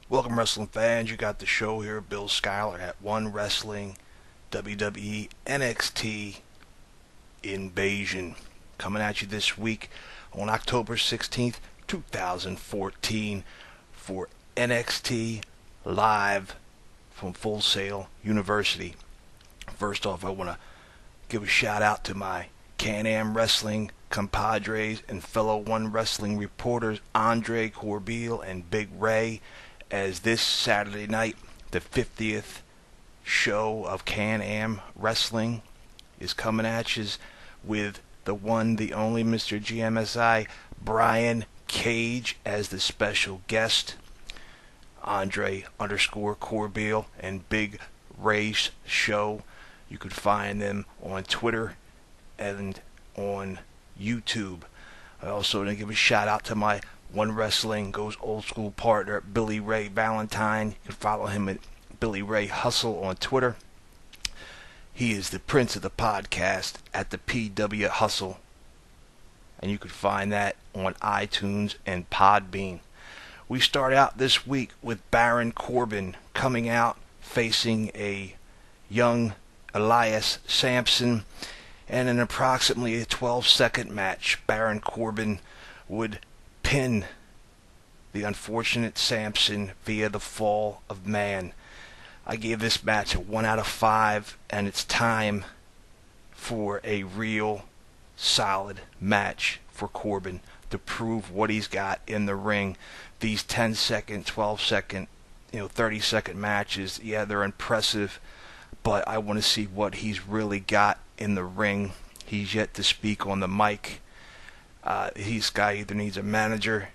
Welcome, wrestling fans. You got the show here, Bill Schuyler at One Wrestling, WWE NXT Invasion. Coming at you this week on October 16th, 2014 for NXT Live from Full Sail University. First off, I want to give a shout out to my Can-Am Wrestling compadres and fellow One Wrestling reporters Andre, Corbeil, and Big Ray, as this Saturday night, the 50th show of Can-Am Wrestling is coming at you with the one, the only Mr. GMSI, Brian Cage, as the special guest. Andre _ Corbeil and Big Ray's show. You could find them on Twitter and on YouTube. I also want to give a shout out to my One Wrestling Goes Old School partner, Billy Ray Valentine. You can follow him at Billy Ray Hustle on Twitter. He is the prince of the podcast at the PW Hustle. And you can find that on iTunes and Podbean. We start out this week with Baron Corbin coming out facing a young Elias Sampson. And in approximately a 12-second match, Baron Corbin would pin the unfortunate Sampson via the fall of man. I gave this match a 1 out of 5, and it's time for a real solid match for Corbin to prove what he's got in the ring. These 10-second, 12-second, 30-second matches, yeah, they're impressive, but I want to see what he's really got in the ring. He's yet to speak on the mic. This guy either needs a manager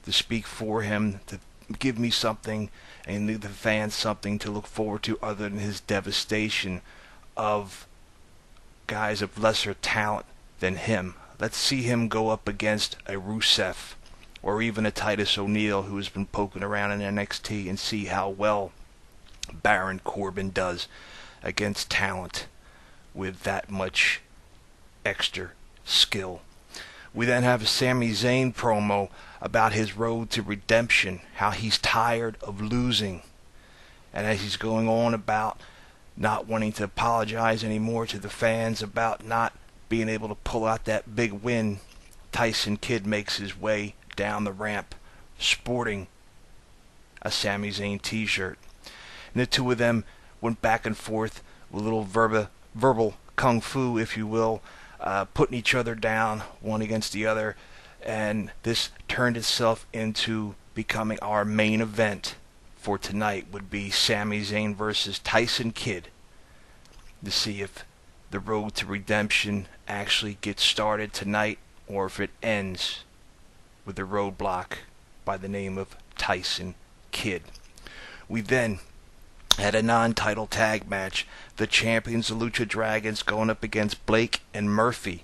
to speak for him, to give me something, and leave the fans something to look forward to other than his devastation of guys of lesser talent than him. Let's see him go up against a Rusev or even a Titus O'Neil who has been poking around in NXT, and see how well Baron Corbin does against talent with that much extra skill. We then have a Sami Zayn promo about his road to redemption, how he's tired of losing, and as he's going on about not wanting to apologize anymore to the fans about not being able to pull out that big win, Tyson Kidd makes his way down the ramp sporting a Sami Zayn t-shirt. And the two of them went back and forth with a little verbal kung fu, if you will, putting each other down, one against the other, and this turned itself into becoming our main event for tonight, would be Sami Zayn versus Tyson Kidd, to see if the road to redemption actually gets started tonight, or if it ends with a roadblock by the name of Tyson Kidd. We then had a non-title tag match. The champions, the Lucha Dragons, going up against Blake and Murphy.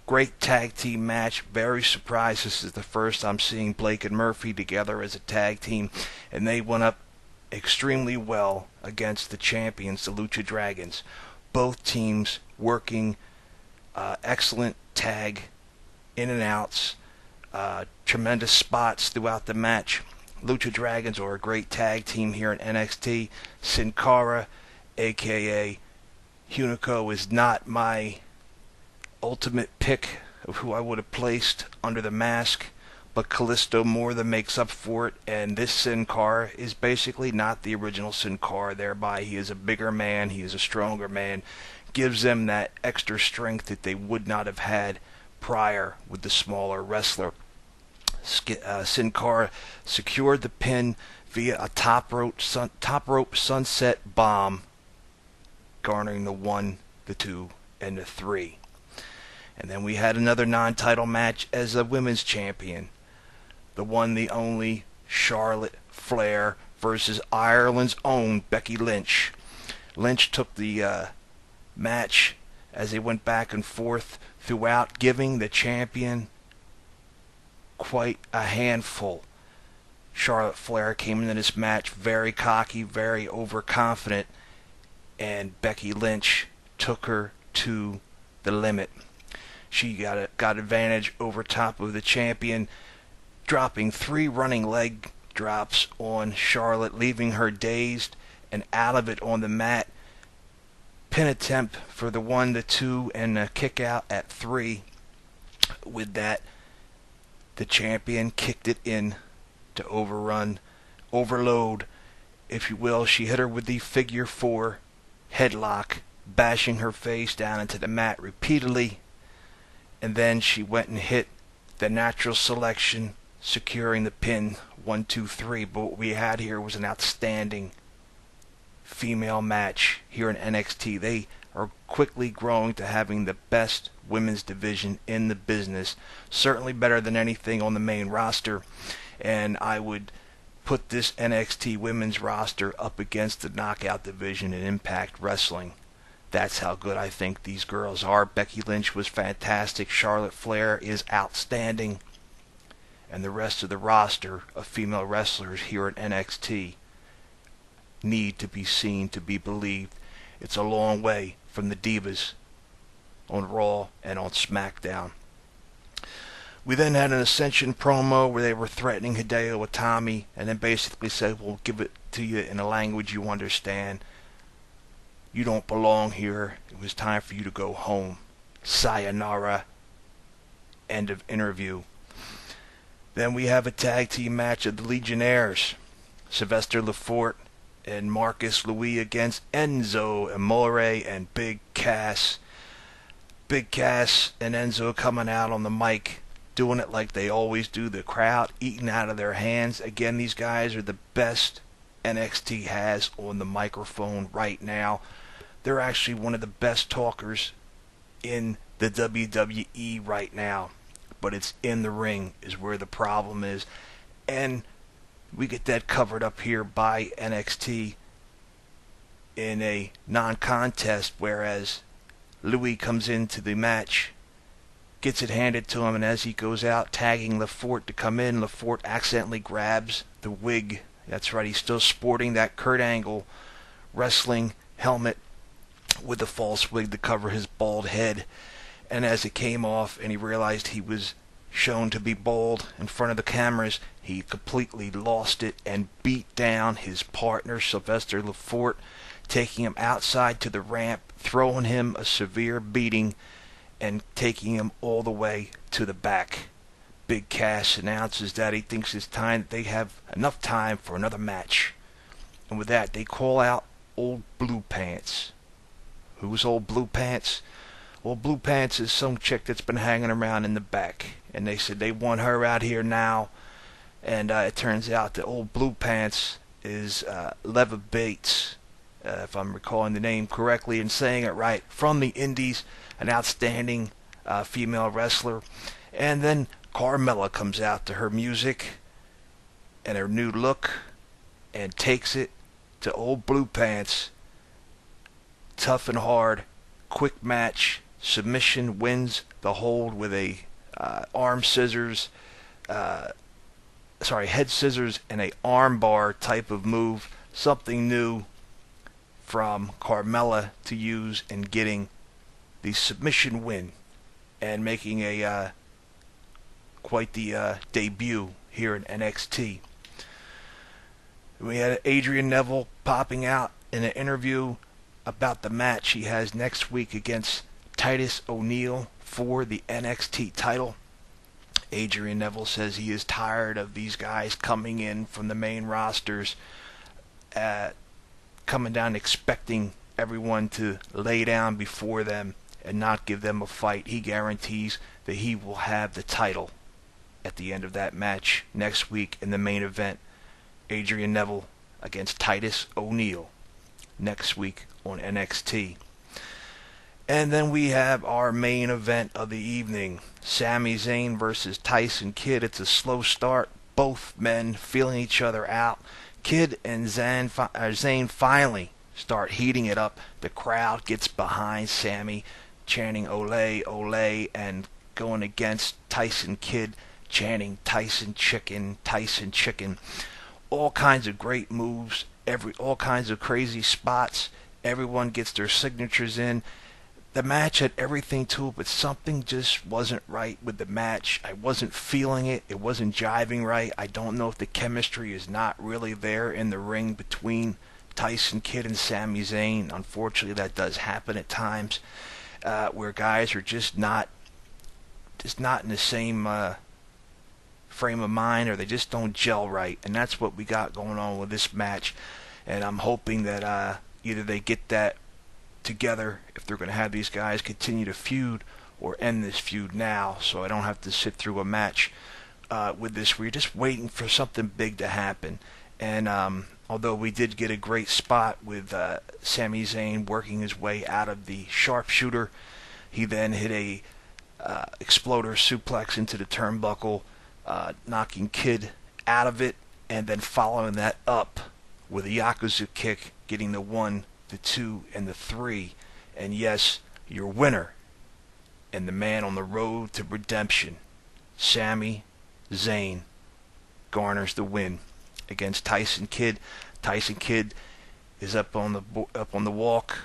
Great tag team match. Very surprised this is the first I'm seeing Blake and Murphy together as a tag team, and they went up extremely well against the champions, the Lucha Dragons. Both teams working excellent tag in and outs, tremendous spots throughout the match. Lucha Dragons are a great tag team here in NXT. Sin Cara, a.k.a. Hunico, is not my ultimate pick of who I would have placed under the mask, but KALISTO more than makes up for it, and this Sin Cara is basically not the original Sin Cara, thereby he is a bigger man, he is a stronger man, gives them that extra strength that they would not have had prior with the smaller wrestler. Sin Cara secured the pin via a top rope sunset bomb, garnering the 1, the 2, and the 3. And then we had another non-title match as a women's champion. The one, the only, Charlotte Flair versus Ireland's own Becky Lynch. Lynch took the match as they went back and forth throughout, giving the champion quite a handful. Charlotte Flair came into this match very cocky, very overconfident, and Becky Lynch took her to the limit. She got advantage over top of the champion, dropping 3 running leg drops on Charlotte, leaving her dazed and out of it on the mat. Pin attempt for the 1, the 2, and a kick out at 3. With that, the champion kicked it in to overload, if you will. She hit her with the figure 4 headlock, bashing her face down into the mat repeatedly. And then she went and hit the natural selection, securing the pin 1, 2, 3. But what we had here was an outstanding female match here in NXT. They are quickly growing to having the best women's division in the business. Certainly better than anything on the main roster. And I would put this NXT women's roster up against the knockout division in Impact Wrestling. That's how good I think these girls are. Becky Lynch was fantastic. Charlotte Flair is outstanding. And the rest of the roster of female wrestlers here at NXT need to be seen to be believed. It's a long way from the Divas on Raw and on SmackDown. We then had an Ascension promo where they were threatening Hideo Itami and then basically said, we'll give it to you in a language you understand. You don't belong here. It was time for you to go home. Sayonara. End of interview. Then we have a tag team match of the Legionnaires. Sylvester Lefort and Marcus Louis against Enzo Amore and Big Cass. Big Cass and Enzo coming out on the mic, doing it like they always do. The crowd eating out of their hands. Again, these guys are the best NXT has on the microphone right now. They're actually one of the best talkers in the WWE right now. But it's in the ring is where the problem is. And we get that covered up here by NXT in a non-contest, whereas Louis comes into the match, gets it handed to him, and as he goes out tagging Lefort to come in, Lefort accidentally grabs the wig. That's right, he's still sporting that Kurt Angle wrestling helmet with the false wig to cover his bald head. And as it came off and he realized he was shown to be bald in front of the cameras, he completely lost it and beat down his partner, Sylvester Lefort, taking him outside to the ramp, throwing him a severe beating, and taking him all the way to the back. Big Cass announces that he thinks it's time that they have enough time for another match. And with that, they call out Old Blue Pants. Who's Old Blue Pants? Old Blue Pants is some chick that's been hanging around in the back. And they said they want her out here now. And it turns out that Old Blue Pants is Leva Bates, if I'm recalling the name correctly and saying it right, from the Indies, an outstanding female wrestler. And then Carmella comes out to her music and her new look and takes it to Old Blue Pants. Tough and hard, quick match, submission, wins the hold with a head scissors and a arm bar type of move. Something new from Carmella to use in getting the submission win and making a quite the debut here in NXT. We had Adrian Neville popping out in an interview about the match he has next week against Titus O'Neil for the NXT title. Adrian Neville says he is tired of these guys coming in from the main rosters, coming down expecting everyone to lay down before them and not give them a fight. He guarantees that he will have the title at the end of that match next week in the main event. Adrian Neville against Titus O'Neil next week on NXT. And then we have our main event of the evening, Sami Zayn versus Tyson Kidd. It's a slow start, both men feeling each other out. Kidd and Zayn finally start heating it up. The crowd gets behind Sami, chanting "Ole, Ole," and going against Tyson Kidd, chanting "Tyson Chicken, Tyson Chicken." All kinds of great moves, all kinds of crazy spots. Everyone gets their signatures in. the match had everything to it, but something just wasn't right with the match. I wasn't feeling it. It wasn't jiving right. I don't know if the chemistry is not really there in the ring between Tyson Kidd and Sami Zayn. Unfortunately, that does happen at times, where guys are just not in the same frame of mind, or they just don't gel right, and that's what we got going on with this match. And I'm hoping that either they get that together if they're going to have these guys continue to feud, or end this feud now, so I don't have to sit through a match with this where you're just waiting for something big to happen. And although we did get a great spot with Sami Zayn working his way out of the sharpshooter, he then hit a exploder suplex into the turnbuckle, knocking Kidd out of it, and then following that up with a Yakuza kick, getting the 1, the 2, and the 3. And yes, your winner and the man on the road to redemption, Sami Zayn, garners the win against Tyson Kidd. Tyson Kidd is up on the walk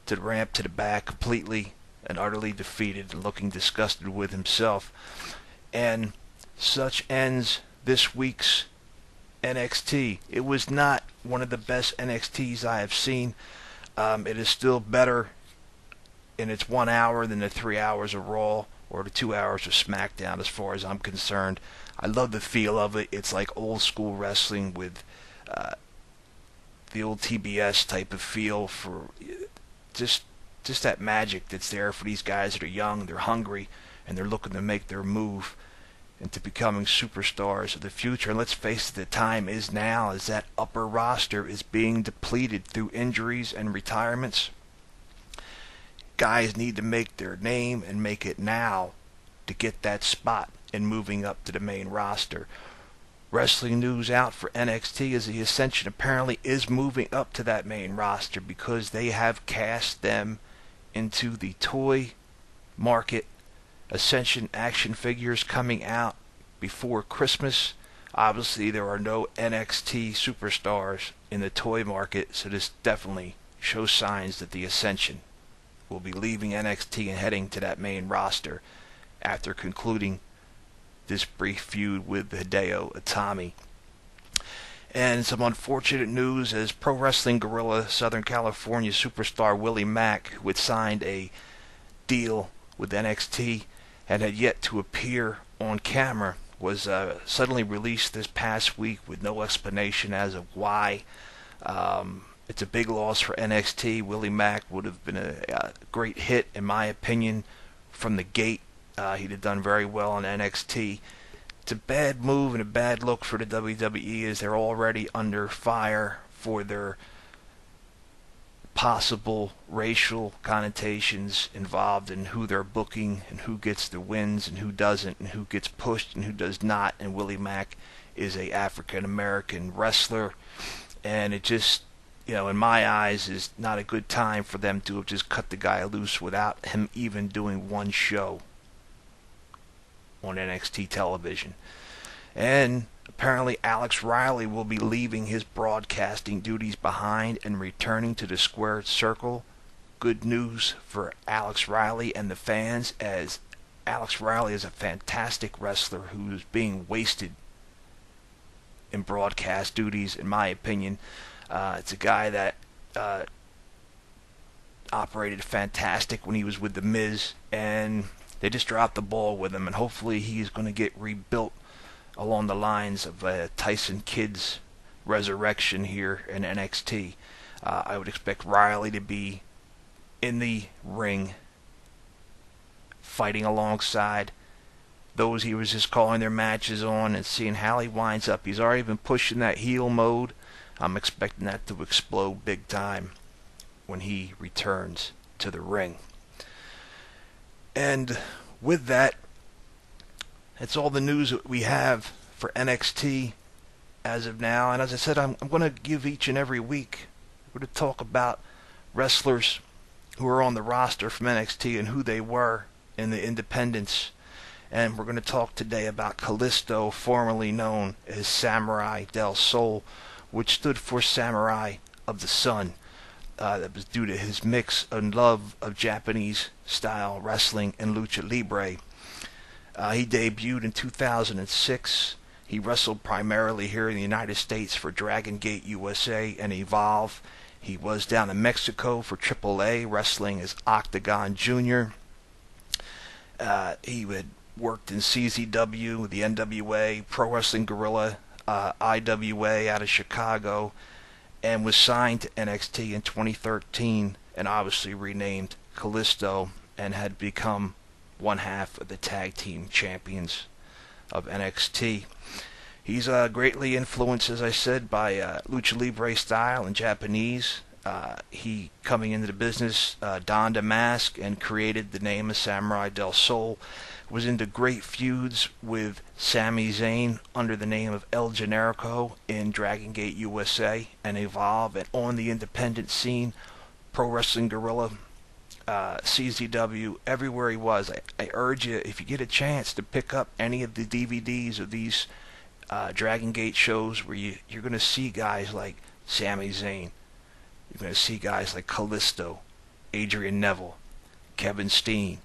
to the ramp to the back, completely and utterly defeated and looking disgusted with himself. And such ends this week's NXT. It was not one of the best NXTs I have seen. It is still better in its 1 hour than the 3 hours of Raw or the 2 hours of SmackDown, as far as I'm concerned. I love the feel of it. It's like old school wrestling with the old TBS type of feel, for just that magic that's there for these guys that are young, they're hungry, and they're looking to make their move into becoming superstars of the future. And let's face it, the time is now, as that upper roster is being depleted through injuries and retirements. Guys need to make their name, and make it now, to get that spot in moving up to the main roster. Wrestling news out for NXT is the Ascension apparently is moving up to that main roster, because they have cast them into the toy market. Ascension action figures coming out before Christmas. Obviously, there are no NXT superstars in the toy market, so this definitely shows signs that the Ascension will be leaving NXT and heading to that main roster after concluding this brief feud with Hideo Itami. And some unfortunate news, as Pro Wrestling Guerrilla Southern California superstar Willie Mack, who had signed a deal with NXT and had yet to appear on camera, was suddenly released this past week with no explanation as of why. It's a big loss for NXT. Willie Mack would have been a great hit, in my opinion, from the gate. He'd have done very well on NXT. It's a bad move and a bad look for the WWE, as they're already under fire for their possible racial connotations involved in who they're booking and who gets the wins and who doesn't, and who gets pushed and who does not. And Willie Mack is a African American wrestler, and it just, in my eyes, is not a good time for them to have just cut the guy loose without him even doing one show on NXT television. And apparently Alex Riley will be leaving his broadcasting duties behind and returning to the squared circle. Good news for Alex Riley and the fans, as Alex Riley is a fantastic wrestler who's being wasted in broadcast duties, in my opinion. It's a guy that operated fantastic when he was with The Miz, and they just dropped the ball with him, and hopefully he's going to get rebuilt along the lines of Tyson Kidd's resurrection here in NXT. I would expect Riley to be in the ring, fighting alongside those he was just calling their matches on, and seeing how he winds up. He's already been pushing that heel mode. I'm expecting that to explode big time when he returns to the ring. And with that, that's all the news that we have for NXT as of now. And as I said, I'm going to give each and every week, we're going to talk about wrestlers who are on the roster from NXT and who they were in the independents. And we're going to talk today about KALISTO, formerly known as Samuray Del Sol, which stood for Samurai of the Sun. that was due to his mix and love of Japanese-style wrestling and lucha libre. He debuted in 2006. He wrestled primarily here in the United States for Dragon Gate USA and Evolve. He was down in Mexico for AAA, wrestling as Octagon Jr. He had worked in CZW, the NWA, Pro Wrestling Guerrilla, IWA out of Chicago, and was signed to NXT in 2013 and obviously renamed KALISTO, and had become one half of the tag team champions of NXT. He's greatly influenced, as I said, by lucha libre style and Japanese. He, coming into the business, donned a mask and created the name of Samuray Del Sol. Was into great feuds with Sami Zayn under the name of El Generico in Dragon Gate USA and Evolve, and on the independent scene, Pro Wrestling Guerrilla, CZW, everywhere he was. I urge you, if you get a chance, to pick up any of the DVDs of these Dragon Gate shows where you're going to see guys like Sami Zayn. You're going to see guys like KALISTO, Adrian Neville, Kevin Steen,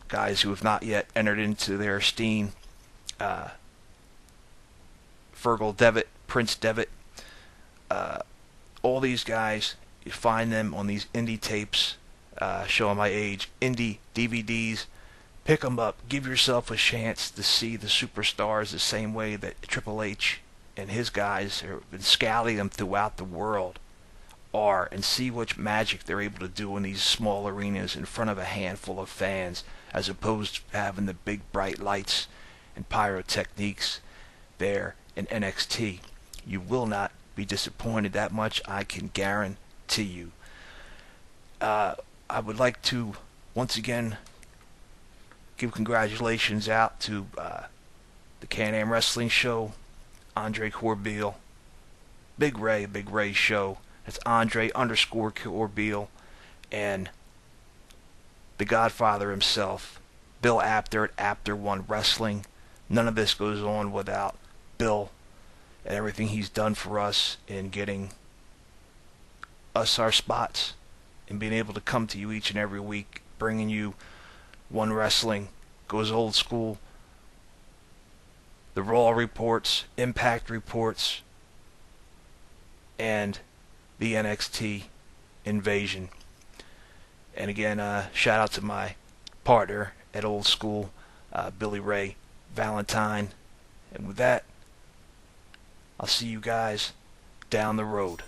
guys who have not yet entered into their Steen, Fergal Devitt, Prince Devitt, all these guys. You find them on these indie tapes, showing my age, indie DVDs. Pick them up. Give yourself a chance to see the superstars the same way that Triple H and his guys have been scouting them throughout the world are, and see what magic they're able to do in these small arenas in front of a handful of fans, as opposed to having the big bright lights and pyrotechniques there in NXT. You will not be disappointed. That much I can guarantee you. I would like to once again give congratulations out to the Can-Am Wrestling Show, Andre Corbeil, Big Ray Show. That's Andre_Corbeil, and the Godfather himself, Bill Apter at Apter One Wrestling. None of this goes on without Bill and everything he's done for us in getting us our spots and being able to come to you each and every week, bringing you One Wrestling, goes old school, the Raw reports, Impact reports, and the NXT Invasion. And again, shout out to my partner at Old School, Billy Ray Valentine. And with that, I'll see you guys down the road.